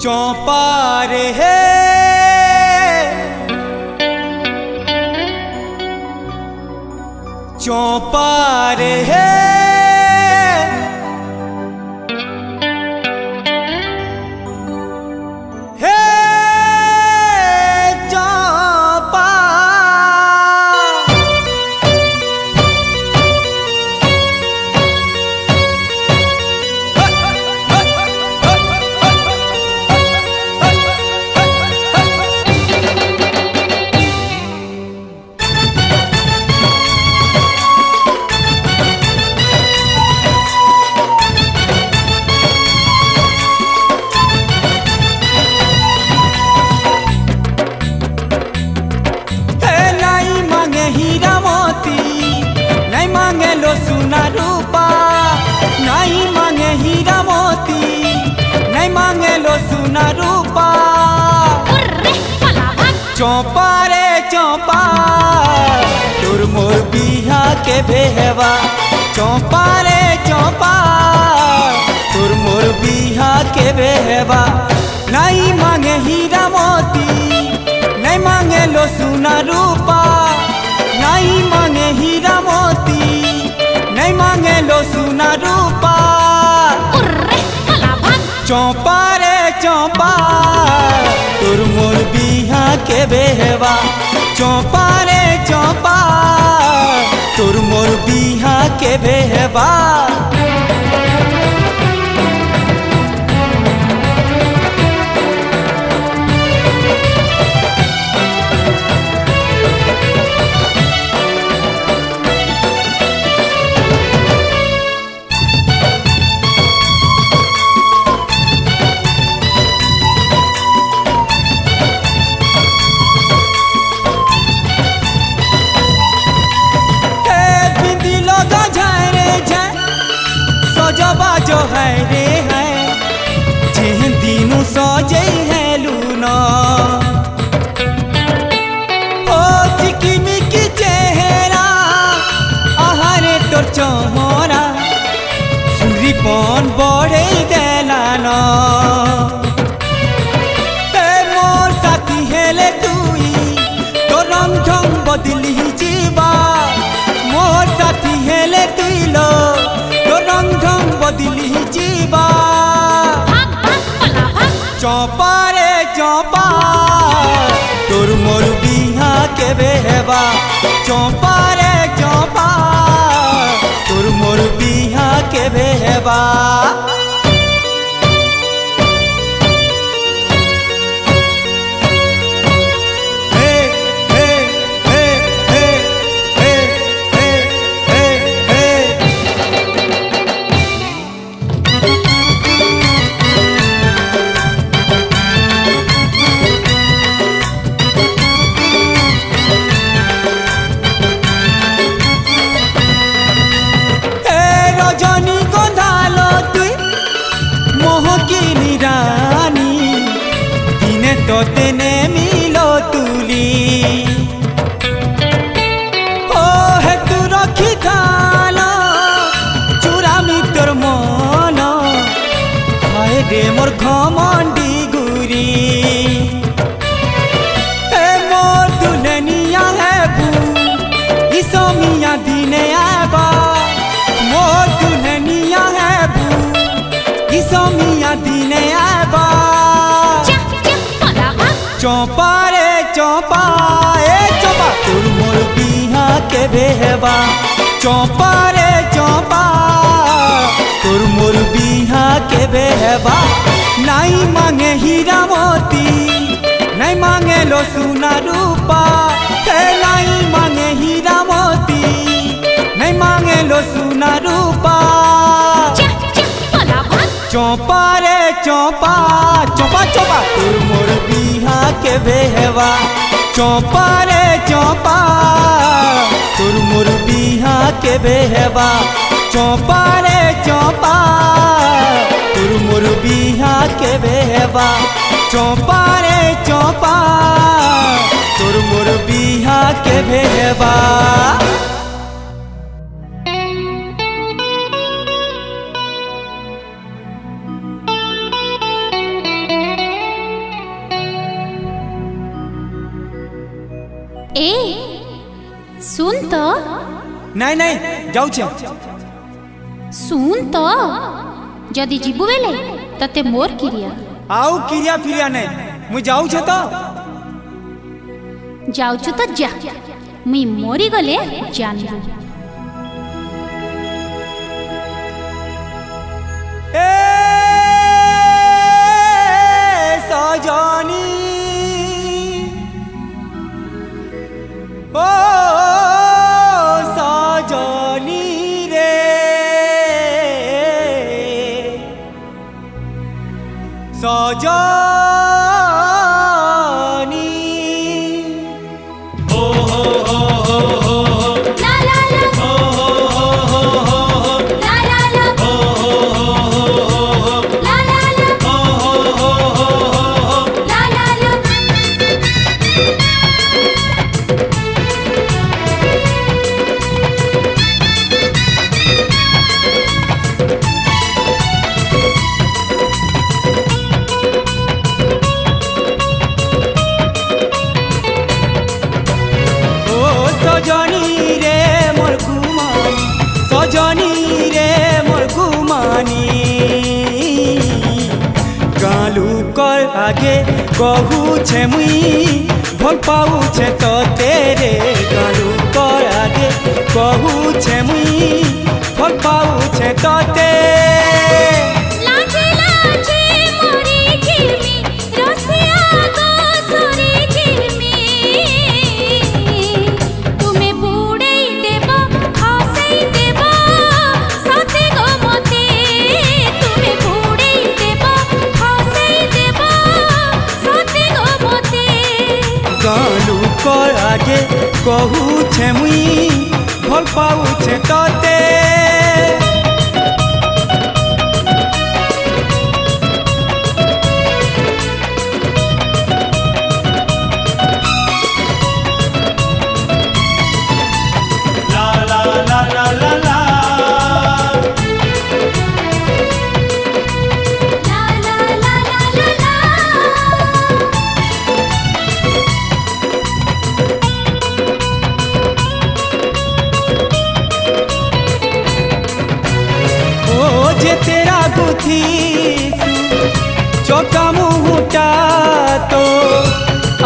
चौपा रे हे चौपा रे हे हे चौपा नहीं मांगे लो सोना रूपा, नहीं मांगे हीरा मोती, नहीं मांगे लो सोना रूपा। चौपा रे चौपा तोर मोर बिहा के भेहवा। चौपा रे चौपा तोर मोर बिहा के भेहवा। नहीं मांगे हीरा मोती, नहीं मांगे लो सोना रूपा, नहीं मांगे हीरा मोती, नहीं मांगे लो सोना रूपा। चौपा रे चौपा तोर मोर बिहा के बेहवा। चौपा रे चौपा तोर मोर बिहा के बेहवा। जो है रे है जिन दिनों सजे है लूना। ओ चिकमिकी चेहरा आहारे तोर चोहरा सुंदरी पन बढ़े देलाना। मोर साथी हेले तुई तो रंग ढंग बदली जीवा। मोर साथी हेले तुई लो रंग ढंग बदली जीवा। चौपा रे चौपा तोर मोर बिहा के बेहवा। चौपा रे चौपा तोर मोर बिहा के बेहवा। तो तेने मिलो तुली ओ है तू रखी थाना चूरा मी तोर मन। हाय रे मोर घमंडी गुरी ए मोर दुल्हनिया है बू इसमिया दिने आबा। मोर दुल्हनिया है बू इसमिया दिने आबा। चौपा रे चौपा ए चौपा तोर मोर बिहा के बेहवा। चौपा रे चौपा तोर मोर बिहा के बेहवा। नहीं मांगे हीरा मोती, नहीं मांगे लो सोना रूपा। नहीं मांगे हीरा मोती, नहीं मांगे लो सोना रूपा। चौपा रे चौपा चौपा चौपा तोर मोर बिहा के बेहवा। चौपा रे चौपा तोर मोर बिहा के बेहवा। चौपा रे चौपा तोर मोर बिहा के बेहवा। चौपा रे चौपा तोर मोर बिहा के बेहवा। ए सुन तो नहीं नहीं जाऊ सुन तो जदि जीवु बेले तते मोर क्रिया आउ क्रिया फिरिया नहीं मुझे जाऊ तो जाऊछु तो जा मुई मोरी गले जानबू ए सजनी ओ सजनी रे सजनी सजनी रे मोर गुमानी सजनी रे मोर गुमानी गालू कर आगे कहू छे मुई भल पाऊ छे तो तेरे गालू कर आगे कहू छे मुई भल पाऊ छे तो आगे कहू छे मुई भल पाऊ छे तोते तेरा गुथी चौका मुहुटा तो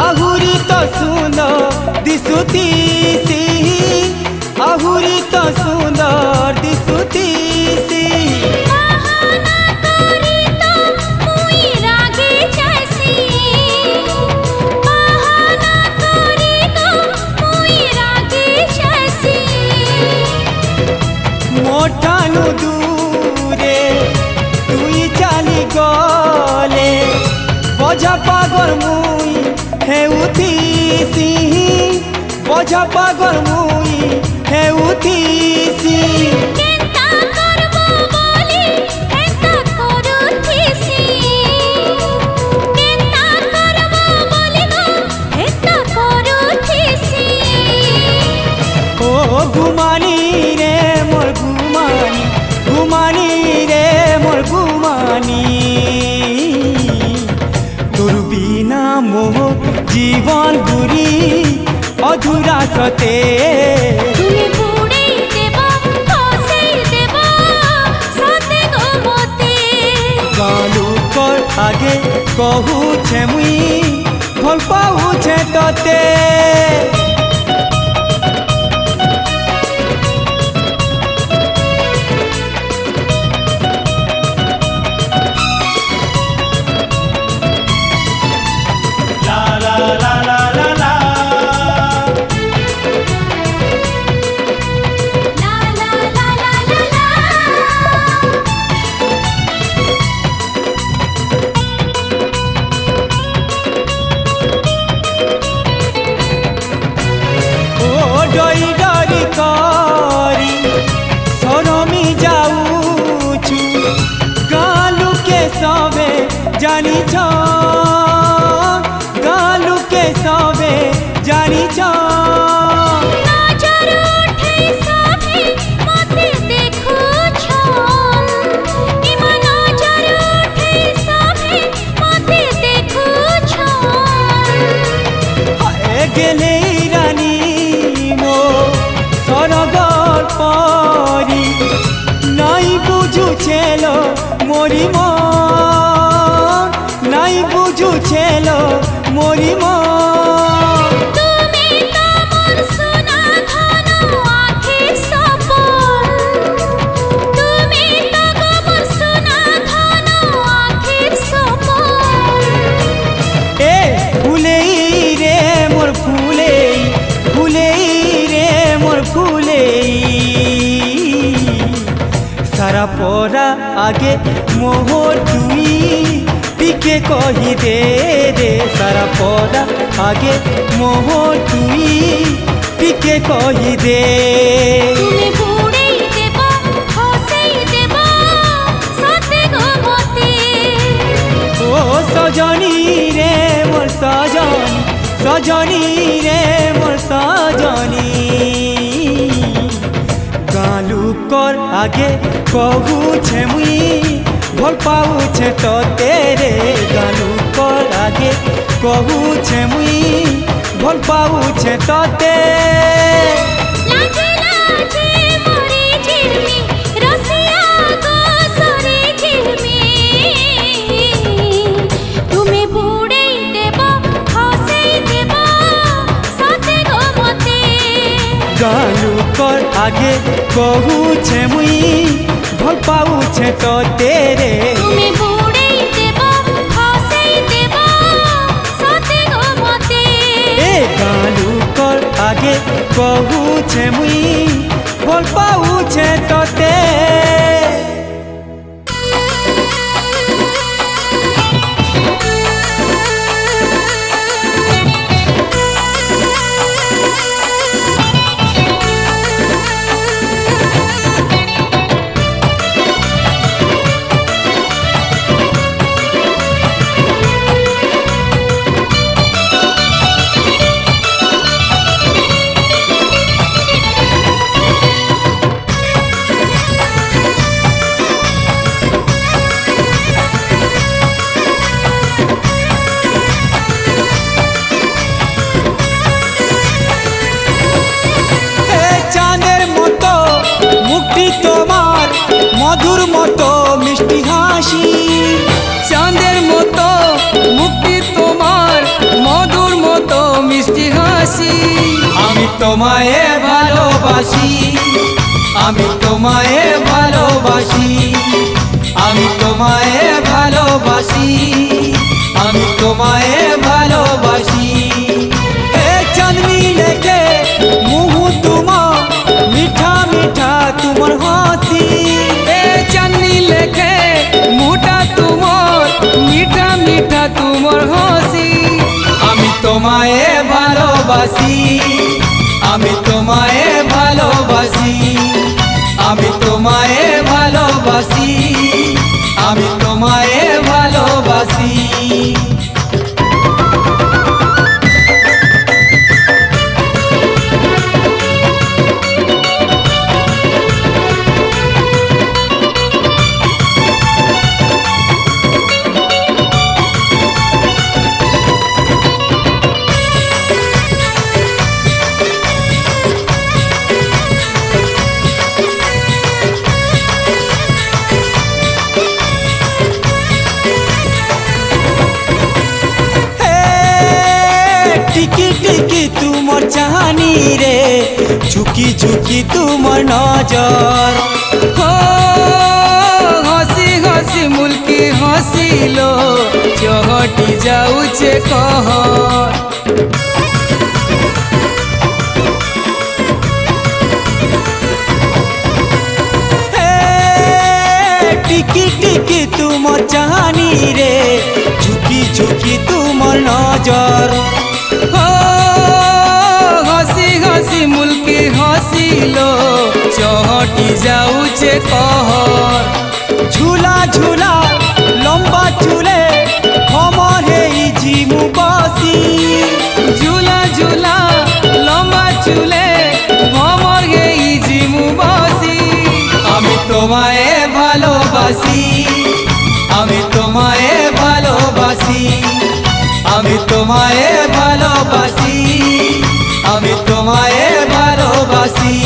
आहुरी तो सुंदर दिसुती सी आहुरी तो सुंदर दिसुती सी मोठानु दूरे तुई चाली गले बजा पागल मुई हेउथीसी बजा पागल मुई हेउथीसी केंता करबो बोली केंता करूथीसी केंता करबो बोली गो केंता करूथीसी ओ गुमानी रे मोर गुमानी गुमानी रे मोर गुमानी तोर बिना मोह जीवन गुरी अधूरा सते তুমি বুড়েই দেব ফসেই দেব সাথে গো মতে गालू कर आगे कहू छे मुई भल पाऊ छे तोते বুঝুছেল মোরি মন, নাই বুঝুছেল মোরি মন। তুমি তো মোর সোনা ধন আখির সপন, তুমি তো গো মোর সোনা ধন আখির সপন। এ ফুলেই রে মোর ফুলেই, ফুলেই রে মোর ফুলেই, সারা পরা আগে মোহর তুই টিকে কহি দে রে, সারা পরা আগে মোহর তুই টিকে কহি দে। তুমি বুড়েই দেব হসেই দেব সাথে গো মতে। ও সজনী রে মোর সজনী, সজনী রে মোর সজনী, গালু কর আগে কহুছে মুই ভাল পাউছে তোতে রে, গালু কর আগে কহুছে মুই ভাল পাউছে তোতে। লাজে লাজে মরি ঝিলমি রসিয়া গো সরি ঝিলমি, তুমি বুড়েই দেব হসেই দেব সাথে গো মতে। গালু কর আগে কহুছে মুই ভাল পাউছে তোতে রে, তুমি বুড়েই দেব হসেই দেব সাথে গো মতে। এ গালু কর আগে কহুছে মুই ভাল পাউছে তোতে। চাঁদের মতো মুখটি তোমার, মধুর মতো মিষ্টি হাসি, চাঁদের মতো মুক্তি তোমার, মধুর মতো মিষ্টি হাসি। আমি তোমায় ভালোবাসি, আমি তোমায় ভালোবাসি, আমি তোমায় ভালোবাসি, আমি তোমায় ভালোবাসি। এ চাঁদনি লেগে মুহ তোমার মিঠা মিঠা তোমার হাসি, এ চাঁদনি লেখে মুটা তোমার, মিঠা মিঠা তোমার হাসি। আমি তোমায় ভালোবাসি, আমি তোমায় ভালোবাসি, আমি তোমায় ভালোবাসি, আমি তোমায় ভালোবাসি। টিকি টিকি তোমার চাহানি রে, ঝুঁকি ঝুঁকি তোমার নজর, हो हसी हसी मुल्की हसिलो चहटी जाऊचे कहर। টিকি টিকি তোমার চাহানি রে, ঝুঁকি ঝুঁকি তোমার নজর, हो हसी हसी मुल्की हसिलो चहटी जाऊचे कहर। ঝুলা ঝুলা লম্বা চুলে আমার এই ঝিমু বাসি, झूला झूला लम्बा चूले भमर गई जिमु बसी। আমি তোমায় ভালোবাসি, আমি তোমায় ভালোবাসি, আমি তোমায় ভালোবাসি, আমি তোমায় ভালোবাসি।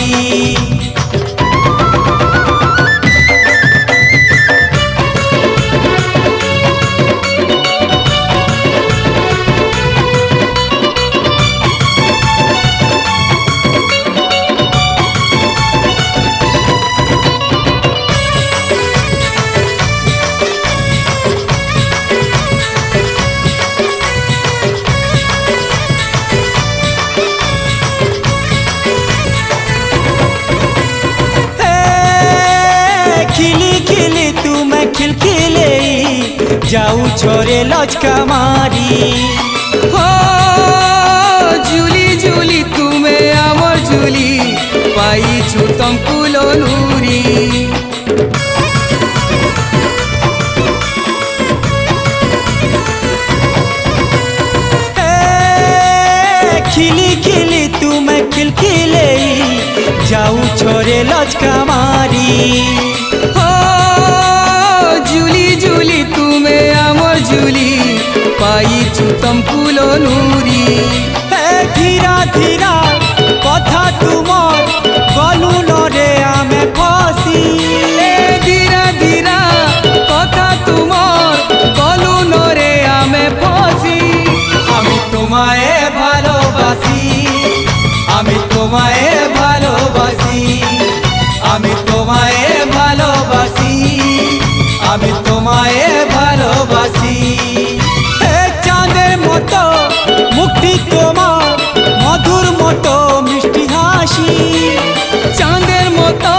जाऊ छोरे लचका मारी हो झुली झुली तुमे आमर झुली पाइछु तुमको लोनुरी खिली खिली तुम्हें खिलखिले जाऊ छोरे लचका मारी हो झुली झुली तुमे आमर झुली पाइछु तुमको लोनुरी धीरा धीरा कथा तुमर गलु नरे आमे फसी धीरा धीरा कथा तुमर गलु नरे आमे फसी আমি তোমায় ভালোবাসি আমি তোমায় ভালোবাসি আমি তোমায় ভালোবাসি আমি তোমায় ভালোবাসি চাঁদের মতো মুক্তি তোমার মধুর মতো মিষ্টি হাসি চাঁদের মতো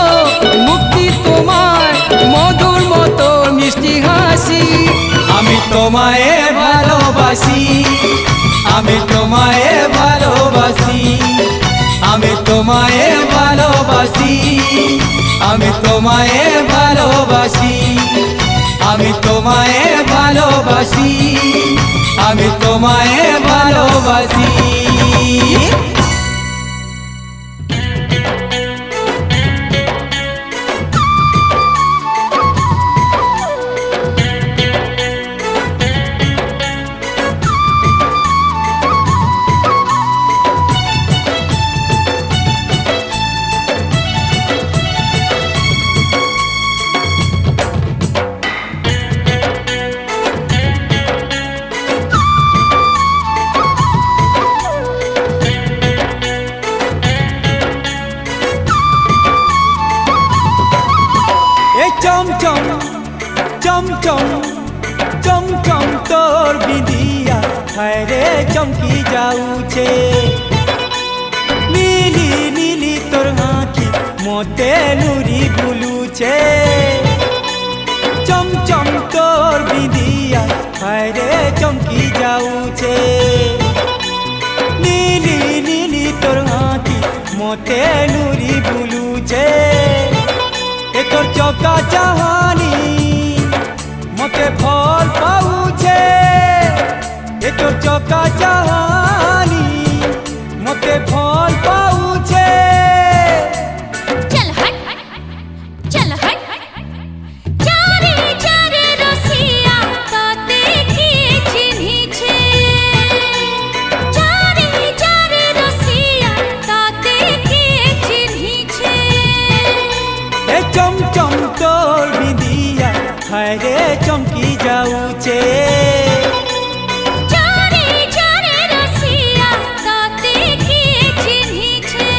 মুক্তি তোমার মধুর মতো মিষ্টি হাসি আমি তোমায় ভালোবাসি আমি তোমায় ভালোবাসি আমি তোমায় ভালোবাসি আমি তোমায় ভালোবাসি আমি তোমায় ভালোবাসি আমি তোমায় ভালোবাসি চমচম চমচম চমচম তোর বিদিয়া হায় রে চমকি যাউছে নীলি নীলি তোর আঁখি মতে নুরি বুলুছে চমচম তোর বিদিয়া হায় রে চমকি যাউছে নীলি নীলি তোর আঁখি মতে নুরি বুলুছে তোর চৌকা চাহানি মতে ফল পাউছে তোর চৌকা চাহানি মতে ফল পাউছে चल हट चल हट चारे चारे रसिया ताते की चिन्ही छे चारे चारे रसिया ताते की चिन्ही छे চমচম তোর বিদিয়া হায় রে চমকি যাউছে चारे चारे रसिया ताते की चिन्ही छे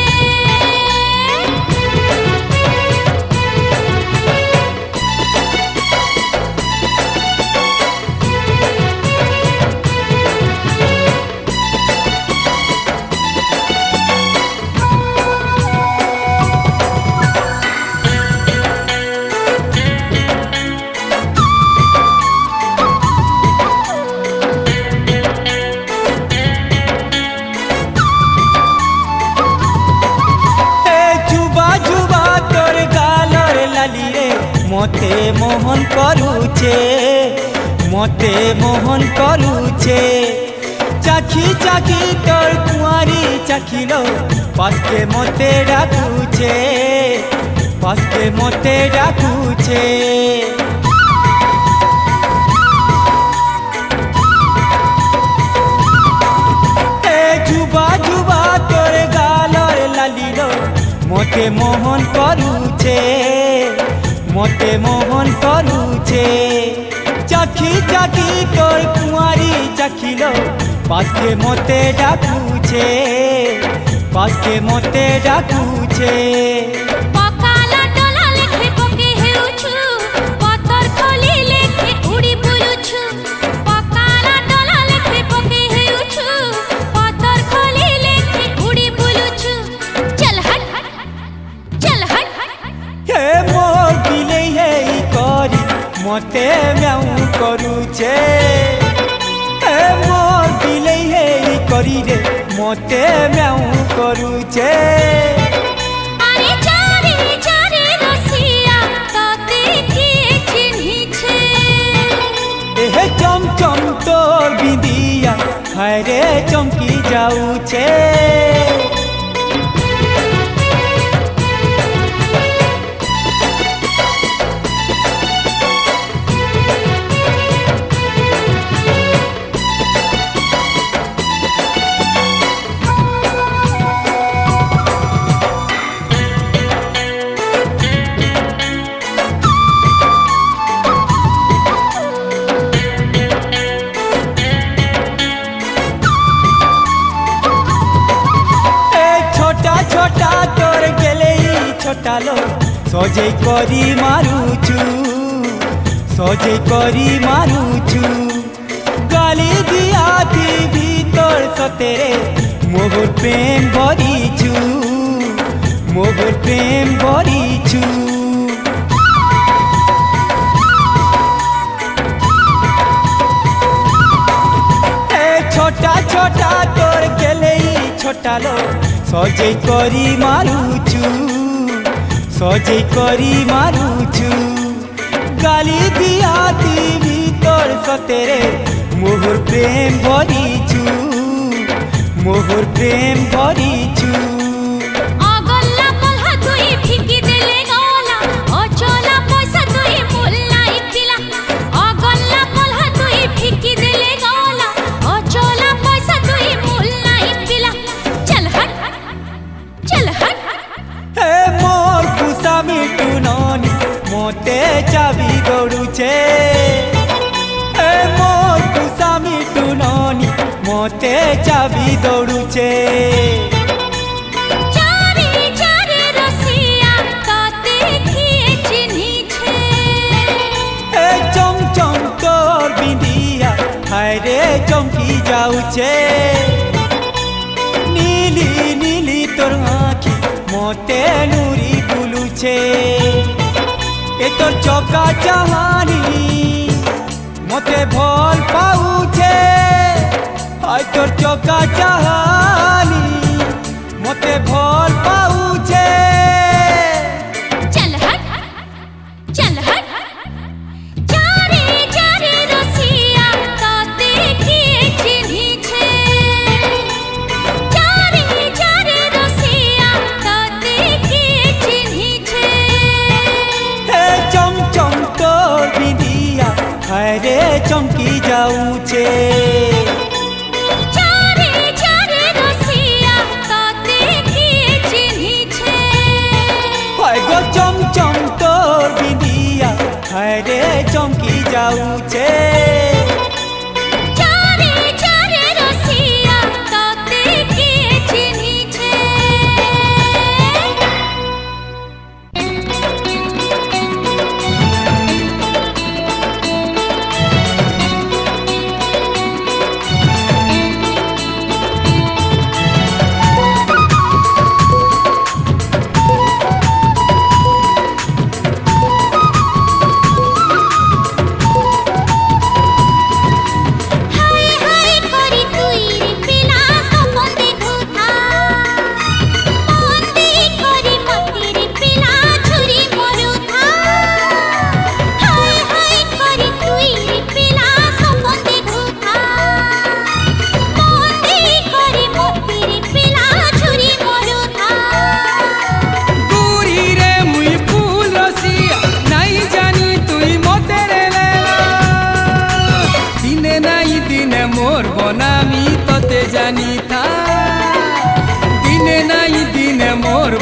মতে মোহন করুছে মতে মোহন করুছে চাখি চাখি তোর কুয়ারি চাখিল পাশকে মতে ডাকুছে পাশকে মতে ডাকুছে যুবা যুবা তোর গালর লালিল মতে মোহন করুছে মতে মোহন করুছে চাখি চাখি তোর কুয়ারি চাখিল পাশকে মতে ডাকুছে পাশকে মতে ডাকুছে পকালা ডলা লেখে পকে হেউছু পতর খলি লেখে উড়ি বুলুছু পকালা ডলা লেখে পকে হেউছু পতর খলি লেখে উড়ি বুলুছু চল হট হে মোর বিলে হে করি मते म्याऊ करूचे ए मोर बिलेई हे करी रे मते म्याऊ करूचे আরে চারে চারে রসিয়া তাতে কি চিনহিছে एहे चम चम तोर बिंदिया हाय रे चमकी जाऊचे छोटा तोर गेले छोटा लो सजे करी मारुचु सजे करी मारुचु गाली दिया थी भीतर सतेरे मोर प्रेम भरीचु मोर प्रेम भरीचु छोटा छोटा तोर गेले छोटा लो सजे करी मारुचु सजे करी मारुचु गाली दिया ती भीतर सतेरे मोर प्रेम भरीचु मोर प्रेम भरीचु আগল্লা পলহা তুই ঠিকি দেলে গলা অচলা পয়সা তুই মুল্লাই পিলা আগল্লা পলহা তুই ঠিকি দেলে গলা অচলা পয়সা তুই মুল্লাই পিলা চল হট हे मोर कुसा मिटू ननी मोते चाबी दौड़ुचे हे मोर कुसा मिटू ननी मोते चाबी दौड़ुचे চারে চারে রসিয়া তাতে কি চিনহিছে हे चम चम तोर बिंदिया हाय रे चमकी जाऊचे नीली नीली तोर आँखी मोते नूरी बुलुचे ए तोर चौका चाहानी मोते भल पाऊचे आय तोर चौका चाहानी मोते भल पाऊचे चल हट চারে চারে রসিয়া তাতে কি চিনহিছে চারে চারে রসিয়া তাতে কি চিনহিছে हे चम चम तोर बिंदिया हाय रे चमकी जाऊचे চারে চারে রসিয়া তাতে কি চিনহিছে हाय गो चम चम तोर बिंदिया हाय रे चमकी जाऊचे চারে চারে রসিয়া তাতে কি চিনহিছে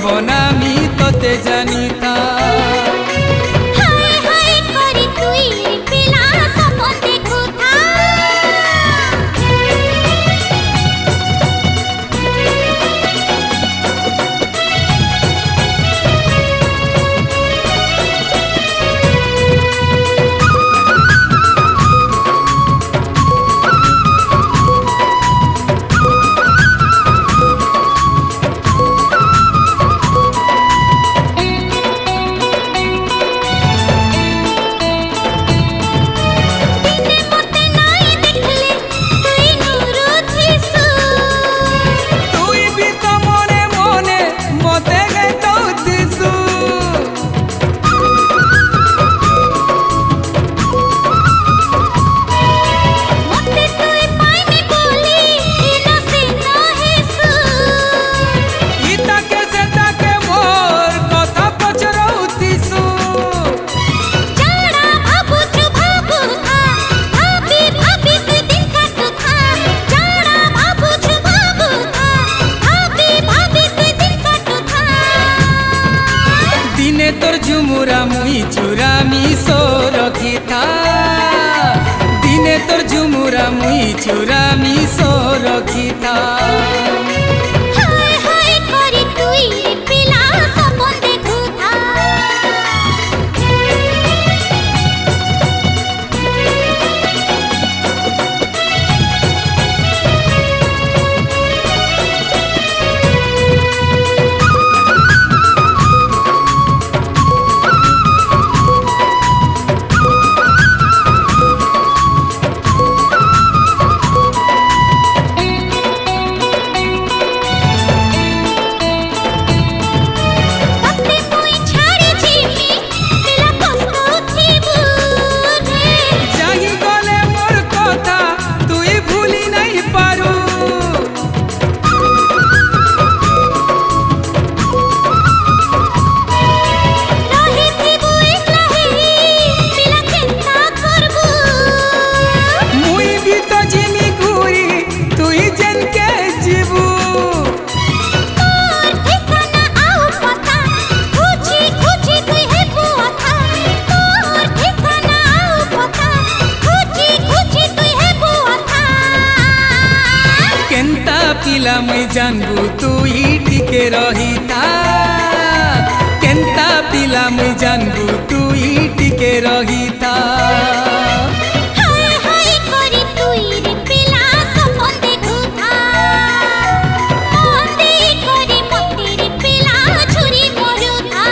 বনামি তোতে জানি তা হায় হায় করি তুই পিলা সপন দেখুথা মিশো রখিতা দিনে তোর ঝুমুরা মুই চূড়া মিশো রখিতা হায় হায় করি তুই রে পিলা সপন দেখুথা ততে মুই ছাড়িছি পিলা কষ্ট থিবু রে জাগি গলে মোর কথা তুই ভুলি নাই পারু রহিথিবু একলাহি পিলা কেন্তা করবু মুই বি তো জিমি ঘুরি তুই যেনকে ଯିବୁ তোর ঠিকানা আও পতা খুঁজি খুঁজি তুই হেবু অথা তোর ঠিকানা আও পতা খুঁজি খুঁজি তুই হেবু অথা কেন্তা পিলা মুই জানবু তুই টিকে রহিতা কেন্তা পিলা মুই জানবু তুই টিকে রহিতা হায় হায় করি তুই রে পিলা সপন দেখুথা মতে করি মতে রে পিলা ছুরি মরুথা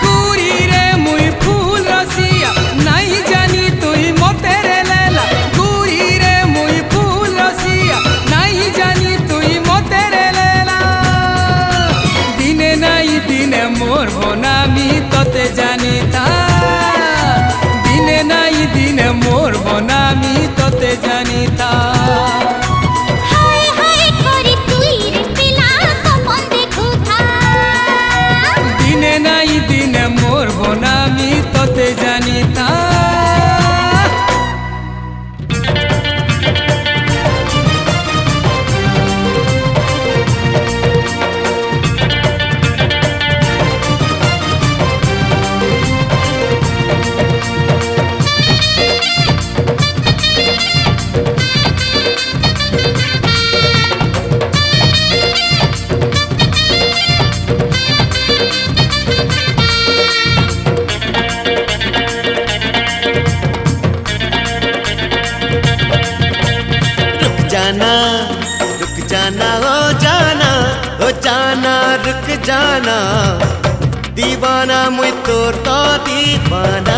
গুরি রে মুই ফুল রসিয়া নাই জানি তুই মতে রে লেলা গুরি রে মুই ফুল রসিয়া নাই জানি তুই মতে রে লেলা দিনে নাই দিনে মোর বনামি ততে জানিতা দিনে নাই দিনে মোর বনামি ততে জানিতা হায় হায় করি তুই রে পিলা সপন দেখুথা দিনে নাই দিনে মোর বনামি ততে জানিতা रुक जाना ओ जाना रुक जाना दीवाना मुई तोर तो दीवाना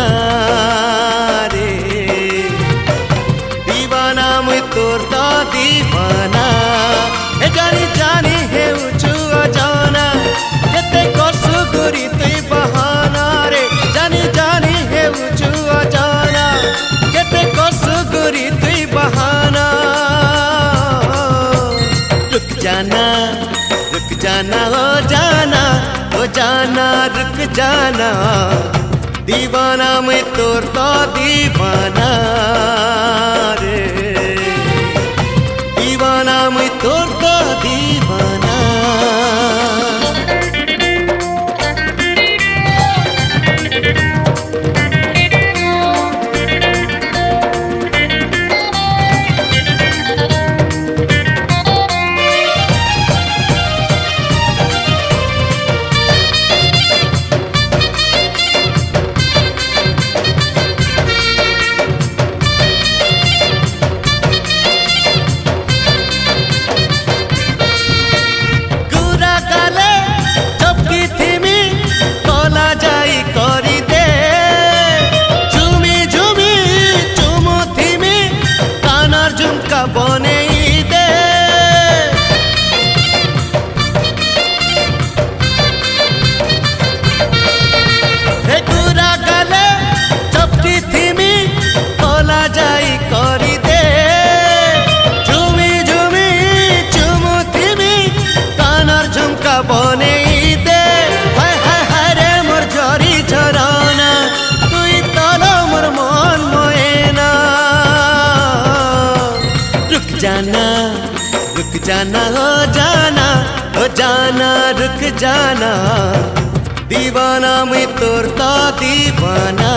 रे दीवाना मुई तोर तो दीवाना ए जानी जानी है उचू जाना केते करसु गुरी तुई बहाना रे जानी जानी है उचू जाना केते करसु गुरी तुई बहाना रुक जाना ओ जाना रुक जाना दीवाना मैं तोर तो दीवाना रे दीवाना मैं तोर तो दीवाना जाना हो जाना रुक जाना दीवाना मुई तोर तो दीवाना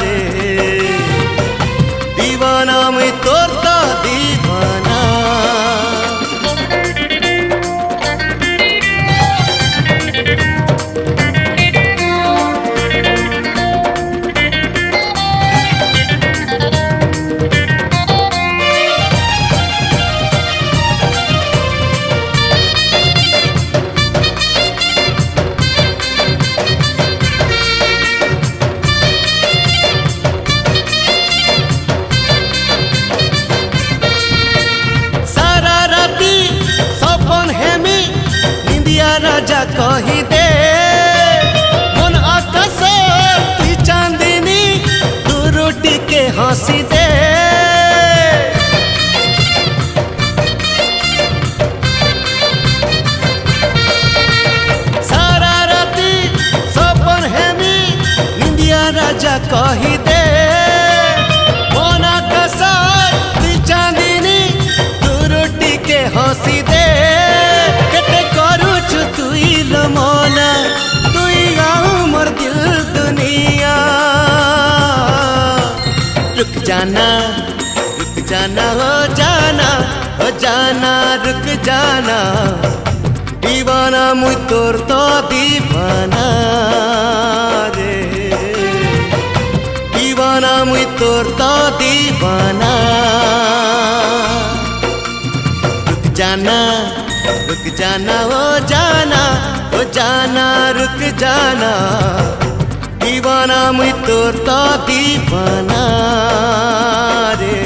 रे दीवाना मुई तोर तो दीवाना राजा कही दे मन आकाश तू चांदनी तू रोटी के हंसी दे सारा राती सपन हेमी निंदिया राजा कही दे मन आकाश तू चांदनी तू रोटी के हंसी दे मना तुई मोर दिल दुनिया रुक जाना हो जाना रुक जाना दीवाना मुई तोर तो दीवाना रे दीवाना मुई तोर तो दीवाना रुक जाना हो जाना रुक जाना दीवाना मुई तोर तो दीवाना रे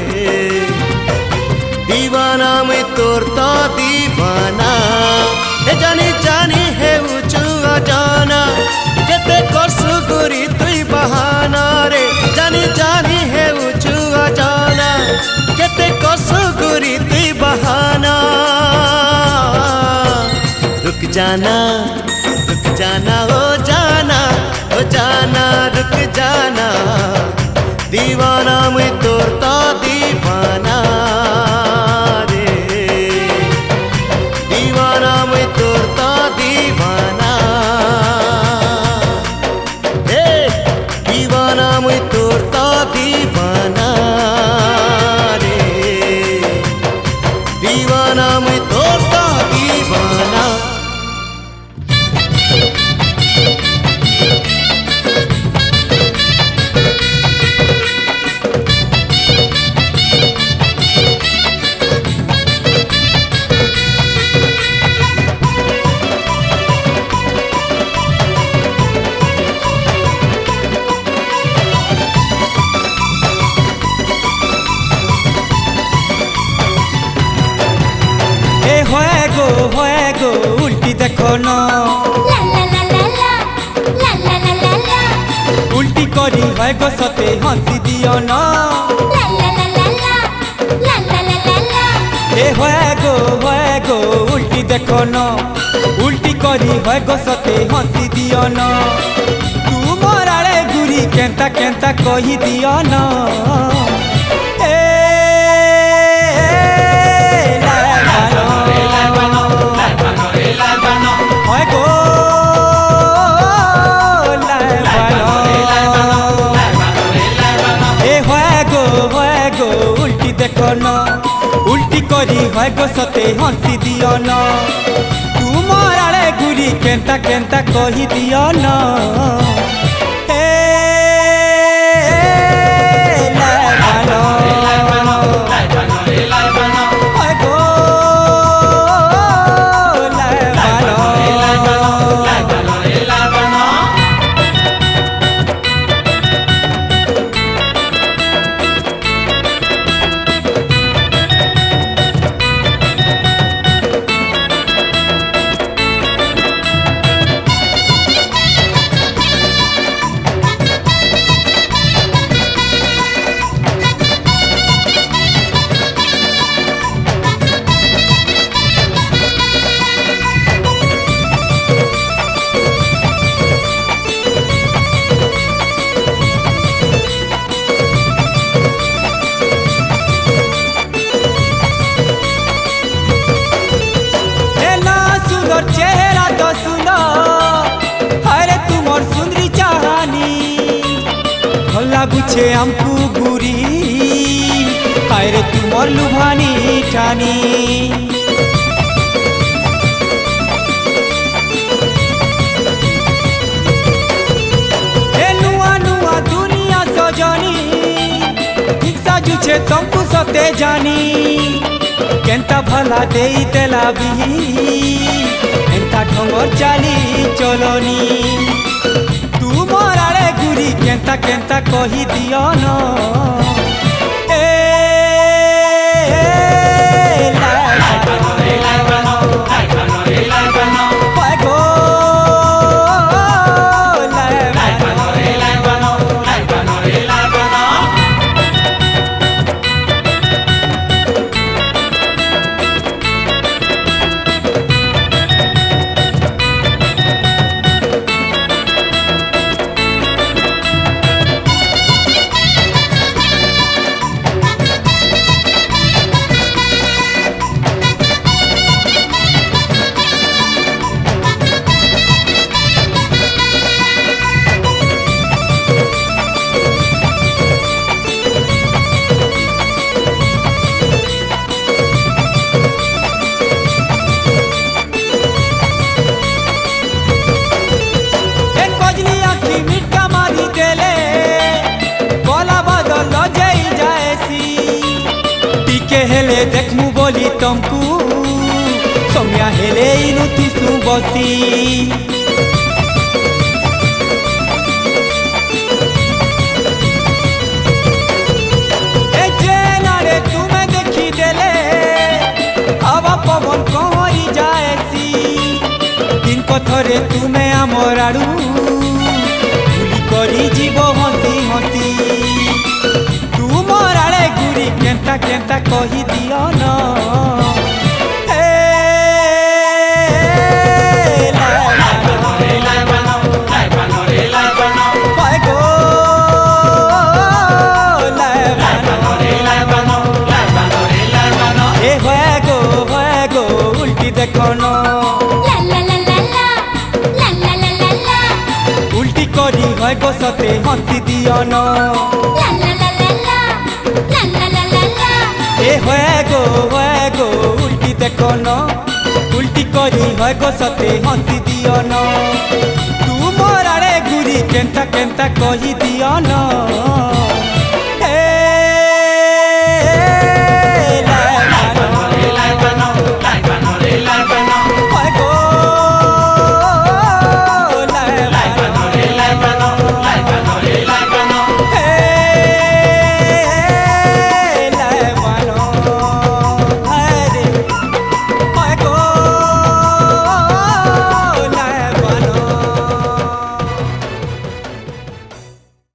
दीवाना मुई तोर तो दीवाना हे जानी हे उचू जाना केते करसु गोरी तुई बहाना रे जानी हे उचू जाना केते करसु गोरी तुई बहाना रुक जाना हो जाना रुक जाना दीवाना मुई तोर तो दीवाना रे दीवाना मुई तोर तो दीवाना हे दीवाना मुई तोर तो दीवाना रे दीवाना मुई तोर तो दीवाना होए गो उल्टी देखो न उल्टी करी है गो सते हंसी दियो न होए गो उल्टी देखो न उल्टी करी है गो सते हंसी दियो न तू मोराले गुरी केंता केंता कही दियो न उल्टी देखो न उल्टी करी है गो सते हंसी दियो न तू मोराले गुरी केंता केंता कही दियो न লাগুছে আমকু গুরি আরে তুমর লুভানি ঠানি এ নুয়া নুয়া দুনিয়া সজনি ঠিক সাজুছে তমকু সতে জানি কেনতা ভলা দেই তেলাবি এন্তা ঠঙ্গর চালি চলনি তুমর আড়ে গুরি কেনতা কেনতা কহি দিও ন এ হয় গো, এ কজলি আঁখি মিটকা মারি দেলে গলা বদল যাই যায়সি টিকে হেলে দেখমু বলি তমকু সমিয়া হেলে ইনুথিসু বসি এ জেনারে তুমে দেখি দেলে হাওয়া পবন কহরি যায়সি দিন কথরে তুমে আমার আড়ু গুলি করি জীব হসি হসি তুমর আড়ে গুরি কেনতা কেনতা কহি দিও ন এ হয় গো, এ হয় গো উল্টি দেখো ন লা লা লা লা লা লা লা লা লা লা উল্টি করি হয় গো সতে হসি দিও ন লা লা লা লা লা লা লা লা লা লা এ হয় গো উল্টি দেখো ন উল্টি করি হয় গো সতে হসি দিও ন তুমর আড়ে গুরি কেনতা কেনতা কহি দিও ন